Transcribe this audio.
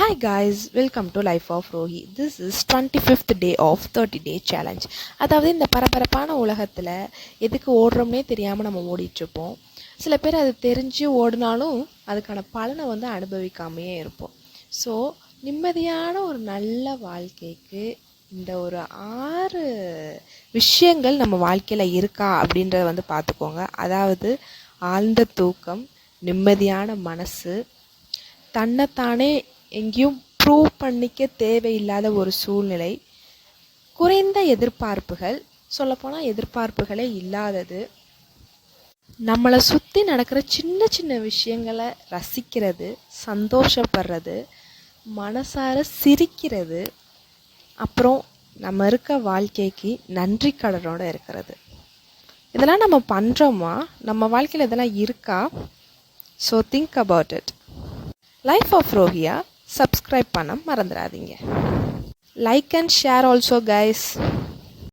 Hi guys, welcome to Life of Rohi. This is 25th day of 30-day challenge. அதாவது இந்த பரபரப்பான உலகத்தில் எதுக்கு ஓடுறோம்னே தெரியாமல் நம்ம ஓடிட்டுருப்போம். சில பேர் அது தெரிஞ்சு ஓடினாலும் அதுக்கான பலனை அனுபவிக்காமையே இருப்போம். ஸோ நிம்மதியான ஒரு நல்ல வாழ்க்கைக்கு இந்த ஒரு 6 விஷயங்கள் நம்ம வாழ்க்கையில் இருக்கா அப்படின்றத பார்த்துக்கோங்க. அதாவது ஆழ்ந்த தூக்கம், நிம்மதியான மனசு, தன்னைத்தானே எங்கேயும் ப்ரூவ் பண்ணிக்க தேவையில்லாத ஒரு சூழ்நிலை, குறைந்த எதிர்பார்ப்புகள், சொல்லப்போனால் எதிர்பார்ப்புகளே இல்லாதது, நம்மளை சுற்றி நடக்கிற சின்ன சின்ன விஷயங்களை ரசிக்கிறது, சந்தோஷப்படுறது, மனசார சிரிக்கிறது, அப்புறம் நம்ம இருக்க வாழ்க்கைக்கு நன்றி கடனோடு இருக்கிறது. இதெல்லாம் நம்ம பண்ணுறோமா? நம்ம வாழ்க்கையில் இதெல்லாம் இருக்கா? So think about it. Life of Rohiya subscribe பண்ண மறந்துடாதீங்க. Like and share also guys.